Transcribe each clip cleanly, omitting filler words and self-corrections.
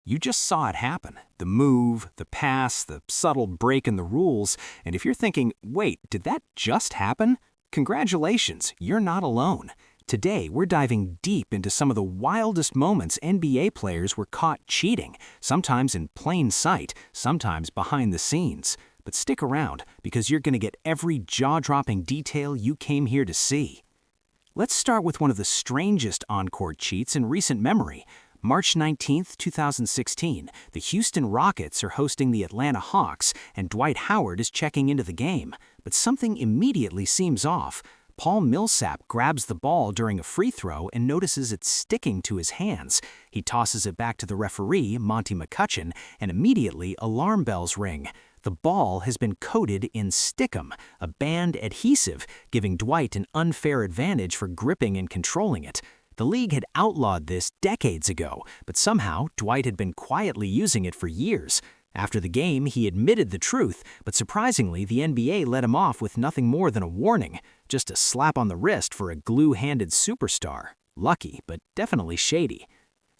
You just saw it happen. The move, the pass, the subtle break in the rules, and if you're thinking, wait, did that just happen? Congratulations, you're not alone. Today, we're diving deep into some of the wildest moments NBA players were caught cheating, sometimes in plain sight, sometimes behind the scenes. But stick around, because you're going to get every jaw-dropping detail you came here to see. Let's start with one of the strangest on-court cheats in recent memory. March 19, 2016, the Houston Rockets are hosting the Atlanta Hawks, and Dwight Howard is checking into the game. But something immediately seems off. Paul Millsap grabs the ball during a free throw and notices it sticking to his hands. He tosses it back to the referee, Monty McCutchen, and immediately alarm bells ring. The ball has been coated in stickum, a banned adhesive, giving Dwight an unfair advantage for gripping and controlling it. The league had outlawed this decades ago, but somehow Dwight had been quietly using it for years. After the game, he admitted the truth, but surprisingly, the NBA let him off with nothing more than a warning, just a slap on the wrist for a glue-handed superstar. Lucky, but definitely shady.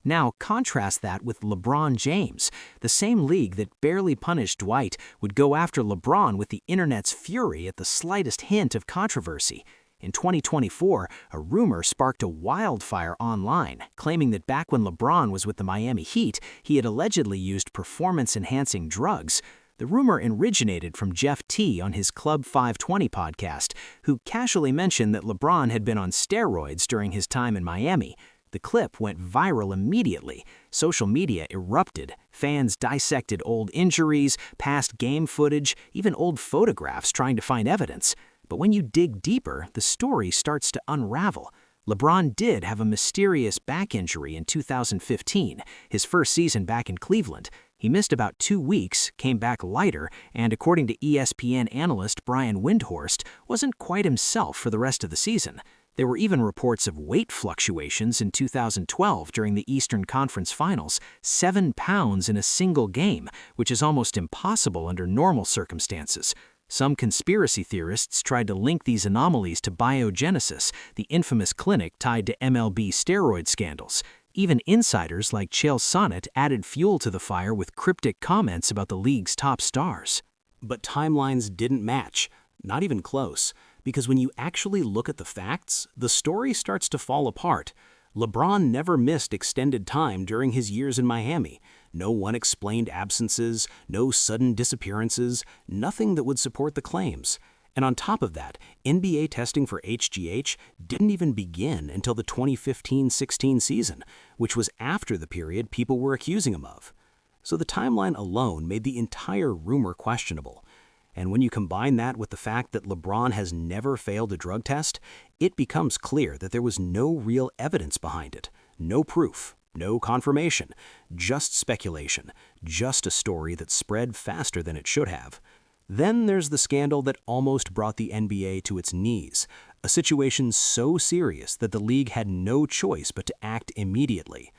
Now, contrast that with LeBron James. The same league that barely punished Dwight would go after LeBron with the internet's fury at the slightest hint of controversy. In 2024, a rumor sparked a wildfire online, claiming that back when LeBron was with the Miami Heat, he had allegedly used performance-enhancing drugs. The rumor originated from Jeff T. on his Club 520 podcast, who casually mentioned that LeBron had been on steroids during his time in Miami. The clip went viral immediately. Social media erupted. Fans dissected old injuries, past game footage, even old photographs trying to find evidence. But when you dig deeper, the story starts to unravel. LeBron did have a mysterious back injury in 2015, his first season back in Cleveland. He missed about 2 weeks, came back lighter, and according to ESPN analyst Brian Windhorst, wasn't quite himself for the rest of the season. There were even reports of weight fluctuations in 2012 during the Eastern Conference Finals, 7 pounds in a single game, which is almost impossible under normal circumstances. Some conspiracy theorists tried to link these anomalies to Biogenesis, the infamous clinic tied to MLB steroid scandals. Even insiders like Chael Sonnen added fuel to the fire with cryptic comments about the league's top stars. But timelines didn't match, not even close, because when you actually look at the facts, the story starts to fall apart. LeBron never missed extended time during his years in Miami. No unexplained absences, no sudden disappearances, nothing that would support the claims. And on top of that, NBA testing for HGH didn't even begin until the 2015-16 season, which was after the period people were accusing him of. So the timeline alone made the entire rumor questionable. And when you combine that with the fact that LeBron has never failed a drug test, it becomes clear that there was no real evidence behind it, no proof, no confirmation, just speculation, just a story that spread faster than it should have. Then there's the scandal that almost brought the NBA to its knees, a situation so serious that the league had no choice but to act immediately.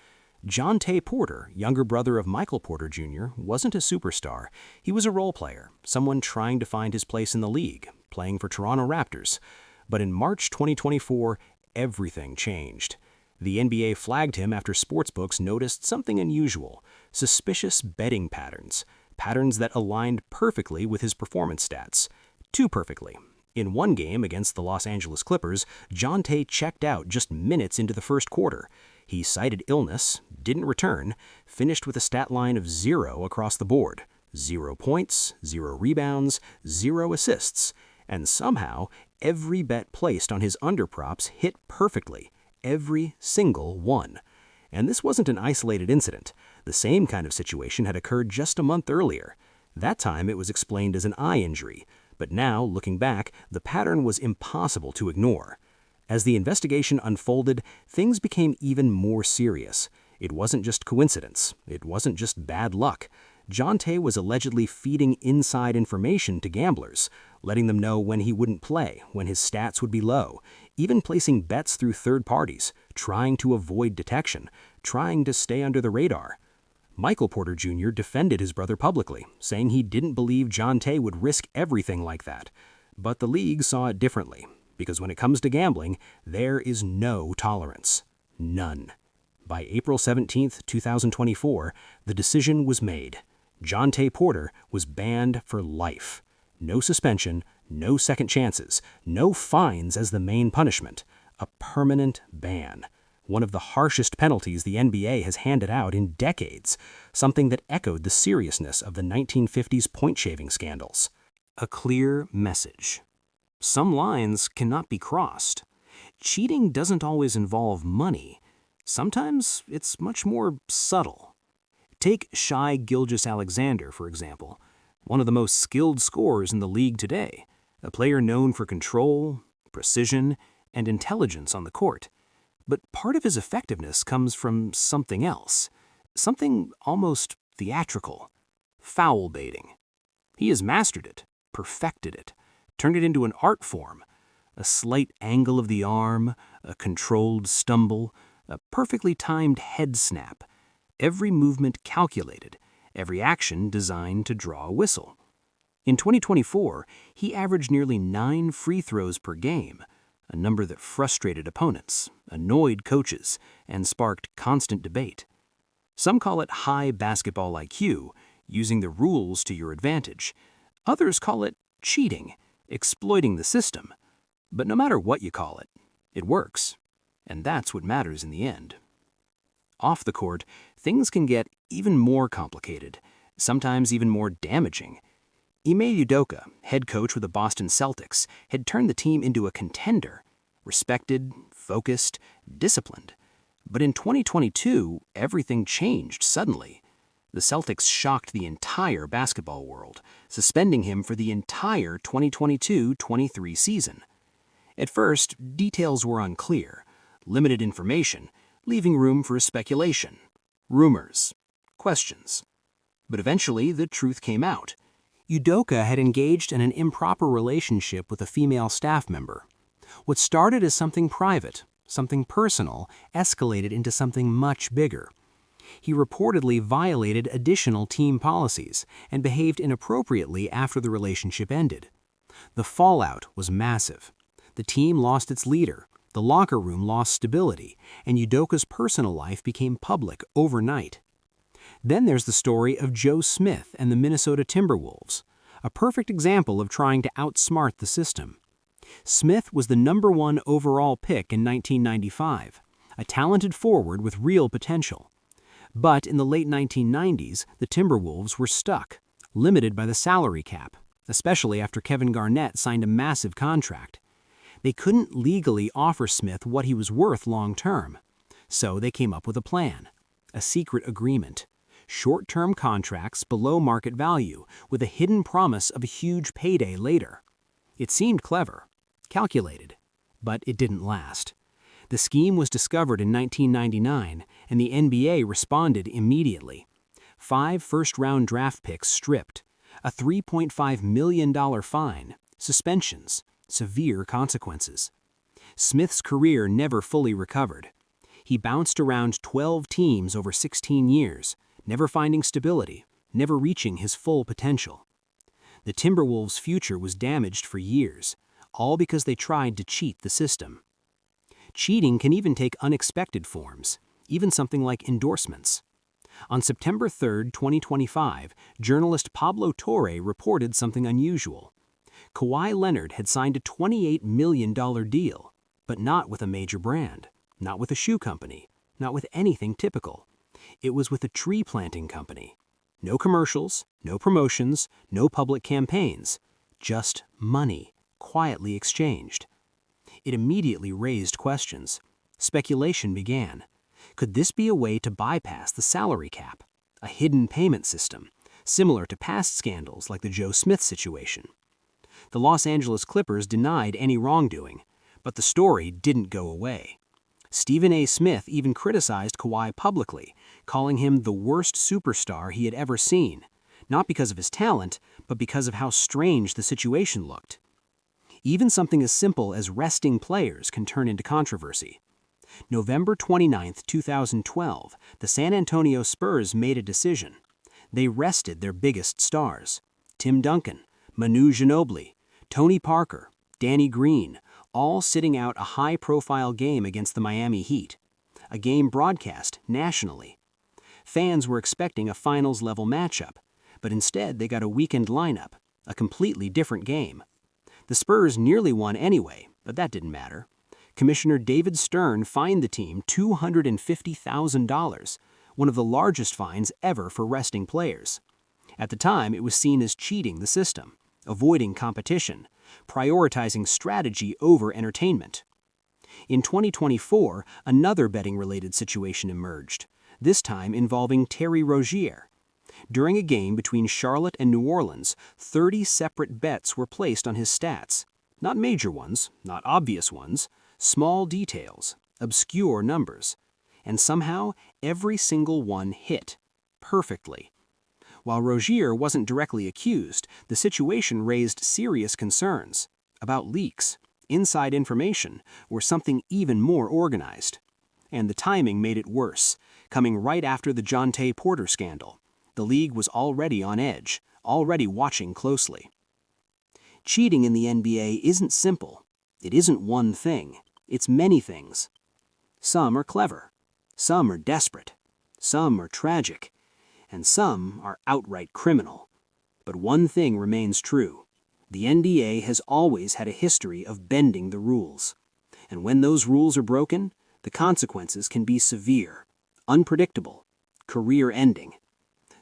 Jontay Porter, younger brother of Michael Porter Jr., wasn't a superstar. He was a role player, someone trying to find his place in the league, playing for Toronto Raptors. But in March 2024, everything changed. The NBA flagged him after sportsbooks noticed something unusual: suspicious betting patterns that aligned perfectly with his performance stats. Too perfectly. In one game against the Los Angeles Clippers, Jontay checked out just minutes into the first quarter. He cited illness, didn't return, finished with a stat line of 0 across the board. 0 points, 0 rebounds, 0 assists. And somehow, every bet placed on his underprops hit perfectly. Every single one. And this wasn't an isolated incident. The same kind of situation had occurred just a month earlier. That time it was explained as an eye injury. But now, looking back, the pattern was impossible to ignore. As the investigation unfolded, things became even more serious. It wasn't just coincidence. It wasn't just bad luck. Jontay was allegedly feeding inside information to gamblers, letting them know when he wouldn't play, when his stats would be low, even placing bets through third parties, trying to avoid detection, trying to stay under the radar. Michael Porter Jr. defended his brother publicly, saying he didn't believe Jontay would risk everything like that. But the league saw it differently, because when it comes to gambling, there is no tolerance. None. By April 17, 2024, the decision was made. Jontay Porter was banned for life. No suspension, no second chances, no fines as the main punishment. A permanent ban. One of the harshest penalties the NBA has handed out in decades, something that echoed the seriousness of the 1950s point-shaving scandals. A clear message. Some lines cannot be crossed. Cheating doesn't always involve money. Sometimes it's much more subtle. Take Shai Gilgeous-Alexander, for example, one of the most skilled scorers in the league today, a player known for control, precision, and intelligence on the court. But part of his effectiveness comes from something else, something almost theatrical: foul baiting. He has mastered it, perfected it, turned it into an art form. A slight angle of the arm, a controlled stumble, a perfectly timed head snap. Every movement calculated, every action designed to draw a whistle. In 2024, he averaged nearly 9 free throws per game, a number that frustrated opponents, annoyed coaches, and sparked constant debate. Some call it high basketball IQ, using the rules to your advantage. Others call it cheating, exploiting the system. But no matter what you call it, it works. And that's what matters in the end. Off the court, things can get even more complicated, sometimes even more damaging. Ime Udoka, head coach with the Boston Celtics, had turned the team into a contender, respected, focused, disciplined. But in 2022, everything changed suddenly. The Celtics shocked the entire basketball world, suspending him for the entire 2022-23 season. At first, details were unclear, limited information, leaving room for speculation, rumors, questions. But eventually, the truth came out. Udoka had engaged in an improper relationship with a female staff member. What started as something private, something personal, escalated into something much bigger. He reportedly violated additional team policies and behaved inappropriately after the relationship ended. The fallout was massive. The team lost its leader, the locker room lost stability, and Udoka's personal life became public overnight. Then there's the story of Joe Smith and the Minnesota Timberwolves, a perfect example of trying to outsmart the system. Smith was the #1 overall pick in 1995, a talented forward with real potential. But in the late 1990s, the Timberwolves were stuck, limited by the salary cap, especially after Kevin Garnett signed a massive contract. They couldn't legally offer Smith what he was worth long-term, so they came up with a plan, a secret agreement. Short-term contracts below market value with a hidden promise of a huge payday later. It seemed clever, calculated, but it didn't last. The scheme was discovered in 1999, and the NBA responded immediately. 5 first-round draft picks stripped, a $3.5 million fine, suspensions, severe consequences. Smith's career never fully recovered. He bounced around 12 teams over 16 years, never finding stability, never reaching his full potential. The Timberwolves' future was damaged for years, all because they tried to cheat the system. Cheating can even take unexpected forms, even something like endorsements. On September 3, 2025, journalist Pablo Torre reported something unusual. Kawhi Leonard had signed a $28 million deal, but not with a major brand, not with a shoe company, not with anything typical. It was with a tree planting company. No commercials, no promotions, no public campaigns, just money, quietly exchanged. It immediately raised questions. Speculation began. Could this be a way to bypass the salary cap, a hidden payment system, similar to past scandals like the Joe Smith situation? The Los Angeles Clippers denied any wrongdoing, but the story didn't go away. Stephen A. Smith even criticized Kawhi publicly, calling him the worst superstar he had ever seen, not because of his talent, but because of how strange the situation looked. Even something as simple as resting players can turn into controversy. November 29, 2012, the San Antonio Spurs made a decision. They rested their biggest stars: Tim Duncan, Manu Ginobili, Tony Parker, Danny Green, all sitting out a high-profile game against the Miami Heat. a game broadcast nationally. Fans were expecting a finals-level matchup, but instead they got a weekend lineup, a completely different game. The Spurs nearly won anyway, but that didn't matter. Commissioner David Stern fined the team $250,000, one of the largest fines ever for resting players. At the time, it was seen as cheating the system, avoiding competition, prioritizing strategy over entertainment. In 2024, another betting-related situation emerged, this time involving Terry Rozier. During a game between Charlotte and New Orleans, 30 separate bets were placed on his stats. Not major ones, not obvious ones, small details, obscure numbers. And somehow, every single one hit. Perfectly. While Rozier wasn't directly accused, the situation raised serious concerns about leaks, inside information, or something even more organized. And the timing made it worse, coming right after the Jontay Porter scandal. The league was already on edge, already watching closely. Cheating in the NBA isn't simple. It isn't one thing. It's many things. Some are clever. Some are desperate. Some are tragic. And some are outright criminal. But one thing remains true. The NBA has always had a history of bending the rules. And when those rules are broken, the consequences can be severe, unpredictable, career-ending.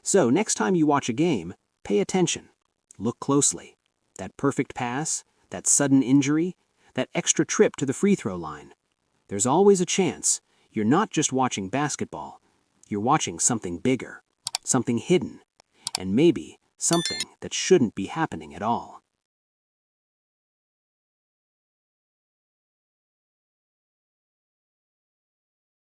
So next time you watch a game, pay attention. Look closely. That perfect pass, that sudden injury, that extra trip to the free throw line. There's always a chance you're not just watching basketball. You're watching something bigger, something hidden, and maybe something that shouldn't be happening at all.